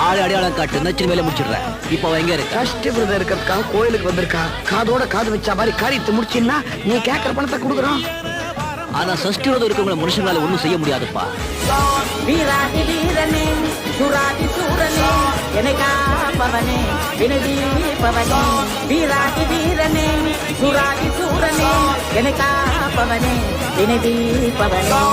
ஆளு அடையாளம் காட்டு நச்சு மேல முடிச்சிடுறேன். இப்போ எங்க இருக்க? கஷ்டப்படுறத இருக்கிறதுக்காக கோயிலுக்கு வந்திருக்கா. காதோட காது வச்சா மாதிரி காரியத்தை முடிச்சின்னா நீ கேட்கற பணத்தை கொடுக்குறோம். ஆனா சஷ்டியோட இருக்கவங்களை மனுஷங்களால ஒண்ணும் செய்ய முடியாதுப்பா. வீராதி வீரனே சுராதி சூரனே என்னை காப்பவனே வினதீபவனே. வீராதி வீரனே சுராதி சூரனே என்னை காப்பவனே வினதீபவனே.